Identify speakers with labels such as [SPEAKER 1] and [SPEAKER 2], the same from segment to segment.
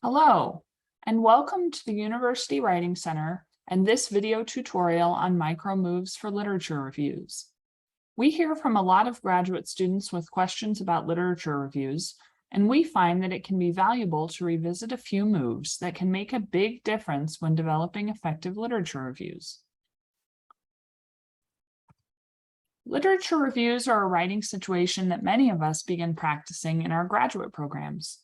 [SPEAKER 1] Hello, and welcome to the University Writing Center and this video tutorial on micro moves for literature reviews. We hear from a lot of graduate students with questions about literature reviews, and we find that it can be valuable to revisit a few moves that can make a big difference when developing effective literature reviews. Literature reviews are a writing situation that many of us begin practicing in our graduate programs.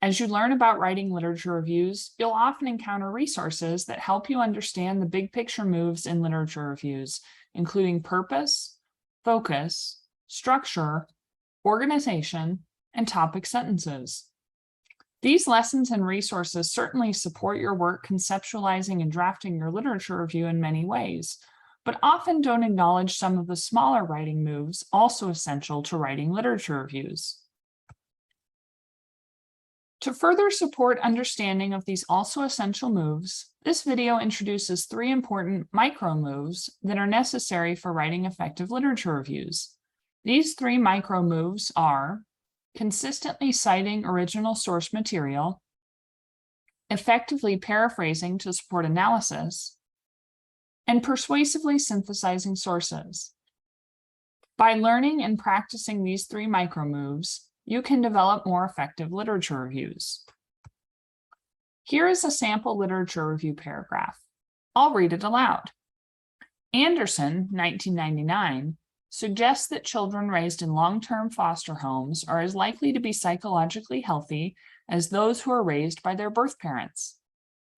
[SPEAKER 1] As you learn about writing literature reviews, you'll often encounter resources that help you understand the big picture moves in literature reviews, including purpose, focus, structure, organization, and topic sentences. These lessons and resources certainly support your work conceptualizing and drafting your literature review in many ways, but often don't acknowledge some of the smaller writing moves also essential to writing literature reviews. To further support understanding of these also essential moves, this video introduces 3 important micro moves that are necessary for writing effective literature reviews. These 3 micro moves are consistently citing original source material, effectively paraphrasing to support analysis, and persuasively synthesizing sources. By learning and practicing these 3 micro moves, you can develop more effective literature reviews. Here is a sample literature review paragraph. I'll read it aloud. Anderson, 1999, suggests that children raised in long-term foster homes are as likely to be psychologically healthy as those who are raised by their birth parents.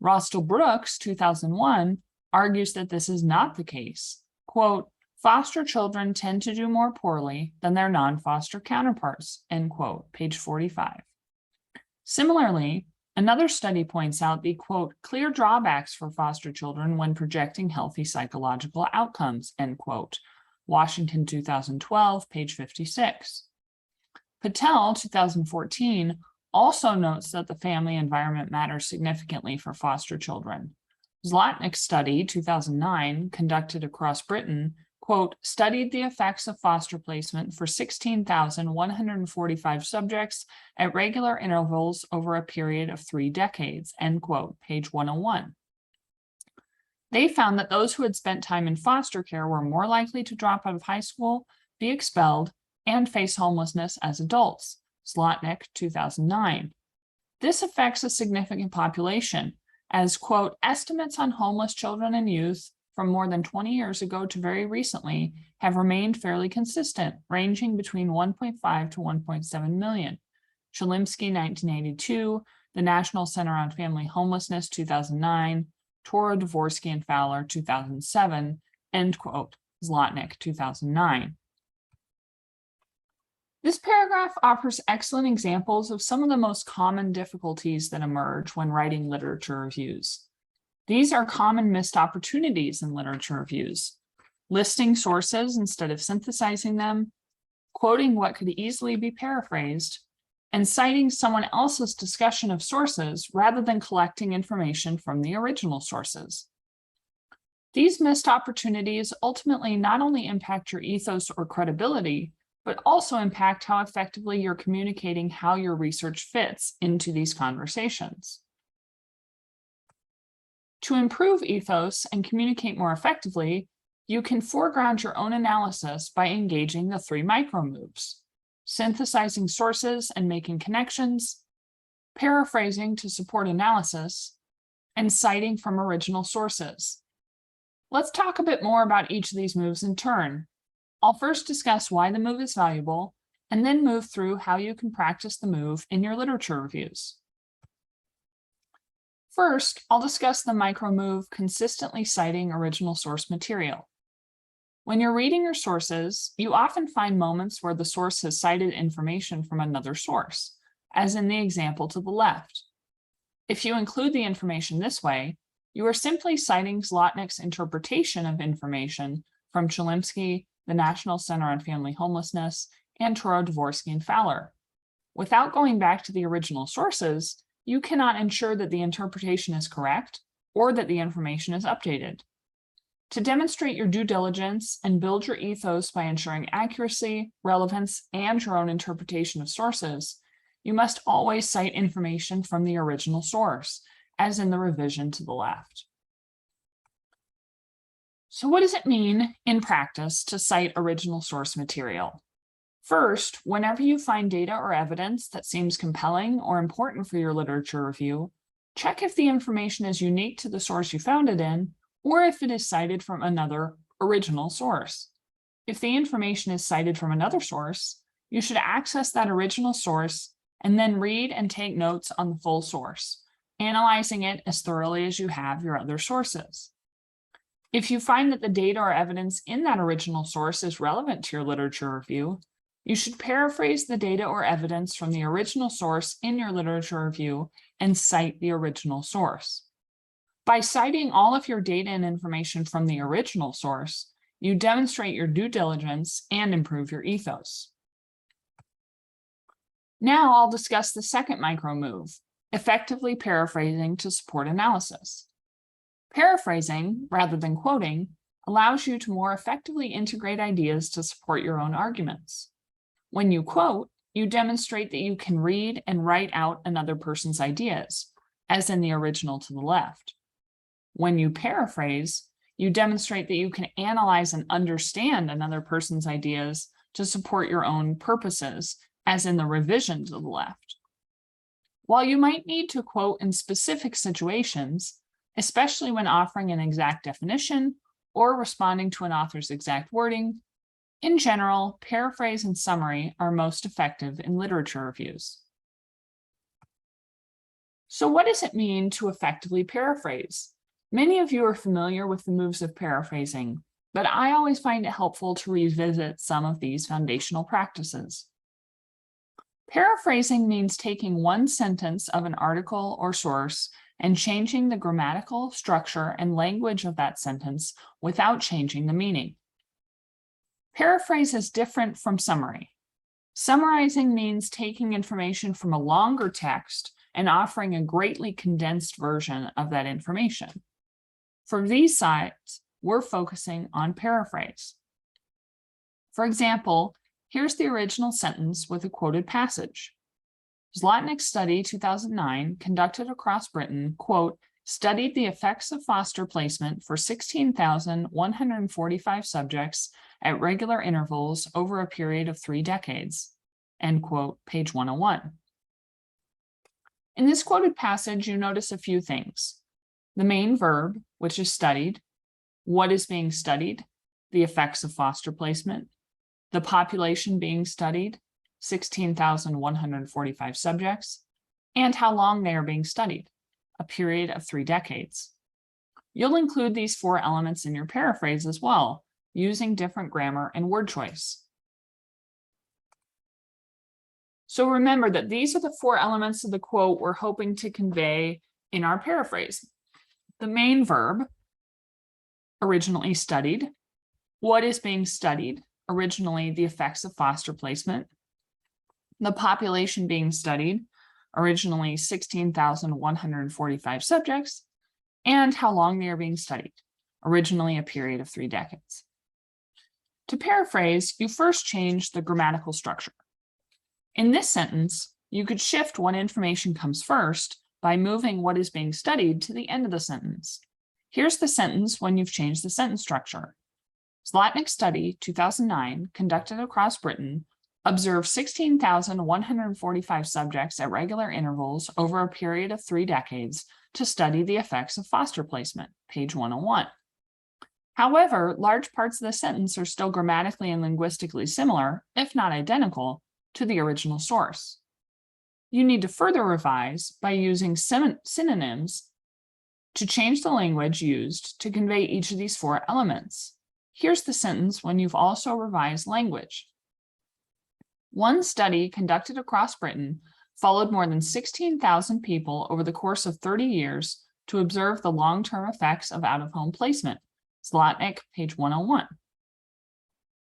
[SPEAKER 1] Rostel Brooks, 2001, argues that this is not the case. Quote, foster children tend to do more poorly than their non-foster counterparts, end quote, page 45. Similarly, another study points out the, quote, clear drawbacks for foster children when projecting healthy psychological outcomes, end quote, Washington 2012, page 56. Patel, 2014, also notes that the family environment matters significantly for foster children. Zlotnick's study, 2009, conducted across Britain, quote, studied the effects of foster placement for 16,145 subjects at regular intervals over a period of 3 decades, end quote, page 101. They found that those who had spent time in foster care were more likely to drop out of high school, be expelled, and face homelessness as adults, Zlotnick, 2009. This affects a significant population, as, quote, estimates on homeless children and youth from more than 20 years ago to very recently have remained fairly consistent, ranging between 1.5 to 1.7 million. Chalimsky, 1982, the National Center on Family Homelessness, 2009, Toro, Dvorsky, and Fowler, 2007, end quote, Zlotnick, 2009. This paragraph offers excellent examples of some of the most common difficulties that emerge when writing literature reviews. These are common missed opportunities in literature reviews: listing sources instead of synthesizing them, quoting what could easily be paraphrased, and citing someone else's discussion of sources rather than collecting information from the original sources. These missed opportunities ultimately not only impact your ethos or credibility, but also impact how effectively you're communicating how your research fits into these conversations. To improve ethos and communicate more effectively, you can foreground your own analysis by engaging the 3 micro moves: synthesizing sources and making connections, paraphrasing to support analysis, and citing from original sources. Let's talk a bit more about each of these moves in turn. I'll first discuss why the move is valuable, and then move through how you can practice the move in your literature reviews. First, I'll discuss the micro move consistently citing original source material. When you're reading your sources, you often find moments where the source has cited information from another source, as in the example to the left. If you include the information this way, you are simply citing Zlotnick's interpretation of information from Chalimsky, the National Center on Family Homelessness, and Toro, Dvorsky, and Fowler. Without going back to the original sources, you cannot ensure that the interpretation is correct or that the information is updated. To demonstrate your due diligence and build your ethos by ensuring accuracy, relevance, and your own interpretation of sources, you must always cite information from the original source, as in the revision to the left. So what does it mean in practice to cite original source material? First, whenever you find data or evidence that seems compelling or important for your literature review, check if the information is unique to the source you found it in, or if it is cited from another original source. If the information is cited from another source, you should access that original source and then read and take notes on the full source, analyzing it as thoroughly as you have your other sources. If you find that the data or evidence in that original source is relevant to your literature review, you should paraphrase the data or evidence from the original source in your literature review and cite the original source. By citing all of your data and information from the original source, you demonstrate your due diligence and improve your ethos. Now I'll discuss the second micro move, effectively paraphrasing to support analysis. Paraphrasing, rather than quoting, allows you to more effectively integrate ideas to support your own arguments. When you quote, you demonstrate that you can read and write out another person's ideas, as in the original to the left. When you paraphrase, you demonstrate that you can analyze and understand another person's ideas to support your own purposes, as in the revision to the left. While you might need to quote in specific situations, especially when offering an exact definition or responding to an author's exact wording, in general, paraphrase and summary are most effective in literature reviews. So what does it mean to effectively paraphrase? Many of you are familiar with the moves of paraphrasing, but I always find it helpful to revisit some of these foundational practices. Paraphrasing means taking one sentence of an article or source and changing the grammatical structure and language of that sentence without changing the meaning. Paraphrase is different from summary. Summarizing means taking information from a longer text and offering a greatly condensed version of that information. For these sites, we're focusing on paraphrase. For example, here's the original sentence with a quoted passage. Zlotnick's study 2009 conducted across Britain, quote, studied the effects of foster placement for 16,145 subjects at regular intervals over a period of 3 decades, end quote, page 101. In this quoted passage, you notice a few things. The main verb, which is studied, what is being studied, the effects of foster placement, the population being studied, 16,145 subjects, and how long they are being studied, a period of 3 decades. You'll include these 4 elements in your paraphrase as well, using different grammar and word choice. So remember that these are the 4 elements of the quote we're hoping to convey in our paraphrase. The main verb, originally studied, what is being studied, originally the effects of foster placement, the population being studied, originally 16,145 subjects, and how long they are being studied, originally a period of 3 decades. To paraphrase, you first change the grammatical structure. In this sentence, you could shift what information comes first by moving what is being studied to the end of the sentence. Here's the sentence when you've changed the sentence structure. Zlotnick's study 2009 conducted across Britain observed 16,145 subjects at regular intervals over a period of 3 decades to study the effects of foster placement, page 101. However, large parts of the sentence are still grammatically and linguistically similar, if not identical, to the original source. You need to further revise by using synonyms to change the language used to convey each of these 4 elements. Here's the sentence when you've also revised language. One study conducted across Britain followed more than 16,000 people over the course of 30 years to observe the long-term effects of out-of-home placement. Zlotnick, page 101.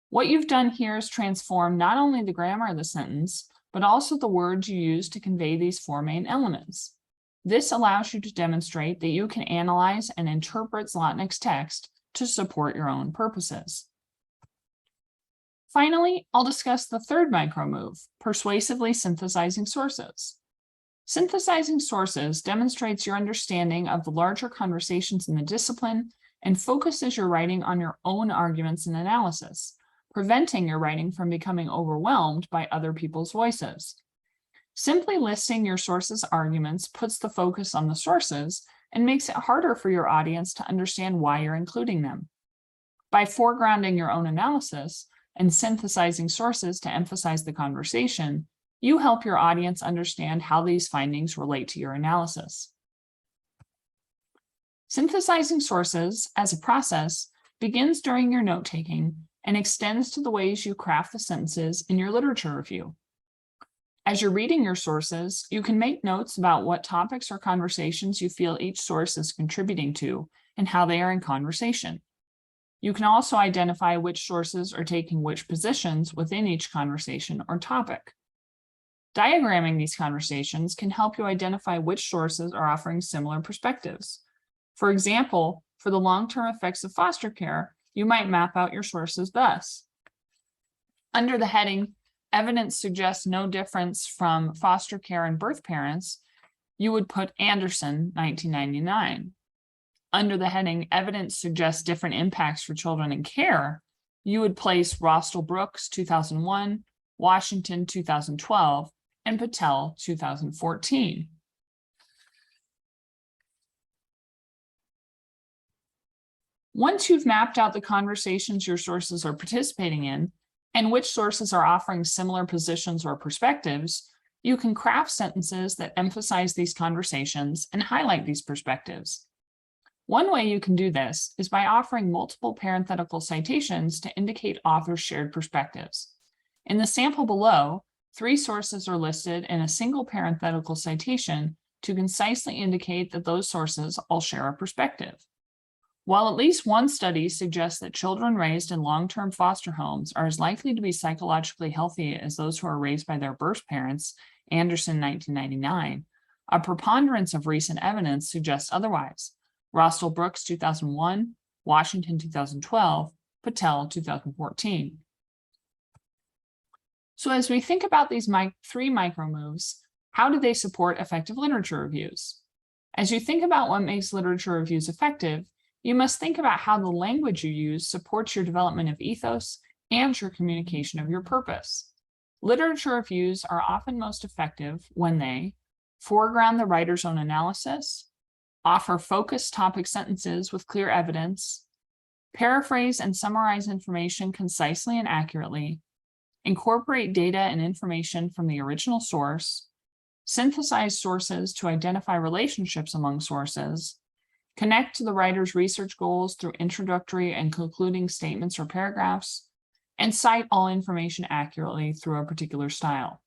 [SPEAKER 1] What you've done here is transform not only the grammar of the sentence, but also the words you use to convey these 4 main elements. This allows you to demonstrate that you can analyze and interpret Zlotnick's text to support your own purposes. Finally, I'll discuss the third micro move, persuasively synthesizing sources. Synthesizing sources demonstrates your understanding of the larger conversations in the discipline and focuses your writing on your own arguments and analysis, preventing your writing from becoming overwhelmed by other people's voices. Simply listing your sources' arguments puts the focus on the sources and makes it harder for your audience to understand why you're including them. By foregrounding your own analysis and synthesizing sources to emphasize the conversation, you help your audience understand how these findings relate to your analysis. Synthesizing sources as a process begins during your note-taking and extends to the ways you craft the sentences in your literature review. As you're reading your sources, you can make notes about what topics or conversations you feel each source is contributing to and how they are in conversation. You can also identify which sources are taking which positions within each conversation or topic. Diagramming these conversations can help you identify which sources are offering similar perspectives. For example, for the long-term effects of foster care, you might map out your sources thus. Under the heading, Evidence Suggests No Difference from Foster Care and Birth Parents, you would put Anderson, 1999. Under the heading, Evidence Suggests Different Impacts for Children in Care, you would place Rostel-Brooks, 2001, Washington, 2012, and Patel, 2014. Once you've mapped out the conversations your sources are participating in and which sources are offering similar positions or perspectives, you can craft sentences that emphasize these conversations and highlight these perspectives. One way you can do this is by offering multiple parenthetical citations to indicate authors' shared perspectives. In the sample below, 3 sources are listed in a single parenthetical citation to concisely indicate that those sources all share a perspective. While at least one study suggests that children raised in long-term foster homes are as likely to be psychologically healthy as those who are raised by their birth parents, Anderson, 1999, a preponderance of recent evidence suggests otherwise. Rostel-Brooks, 2001, Washington, 2012, Patel, 2014. So as we think about these 3 micro moves, how do they support effective literature reviews? As you think about what makes literature reviews effective, you must think about how the language you use supports your development of ethos and your communication of your purpose. Literature reviews are often most effective when they foreground the writer's own analysis, offer focused topic sentences with clear evidence, paraphrase and summarize information concisely and accurately, incorporate data and information from the original source, synthesize sources to identify relationships among sources, connect to the writer's research goals through introductory and concluding statements or paragraphs, and cite all information accurately through a particular style.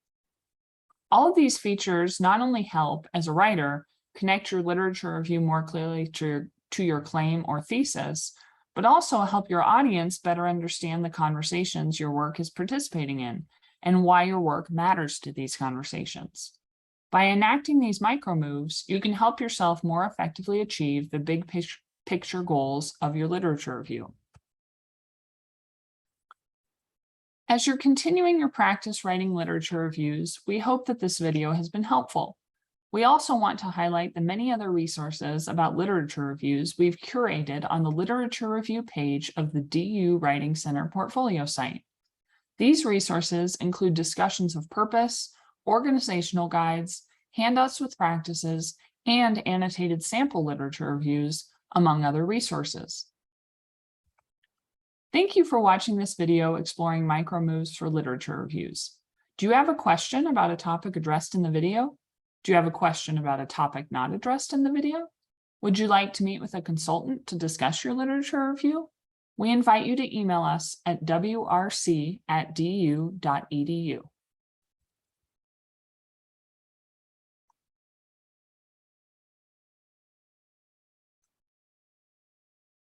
[SPEAKER 1] All of these features not only help, as a writer, connect your literature review more clearly to your claim or thesis, but also help your audience better understand the conversations your work is participating in and why your work matters to these conversations. By enacting these micro moves, you can help yourself more effectively achieve the big picture goals of your literature review. As you're continuing your practice writing literature reviews, we hope that this video has been helpful. We also want to highlight the many other resources about literature reviews we've curated on the literature review page of the DU Writing Center portfolio site. These resources include discussions of purpose, organizational guides, handouts with practices, and annotated sample literature reviews, among other resources. Thank you for watching this video exploring micro moves for literature reviews. Do you have a question about a topic addressed in the video? Do you have a question about a topic not addressed in the video? Would you like to meet with a consultant to discuss your literature review? We invite you to email us at wrc@du.edu.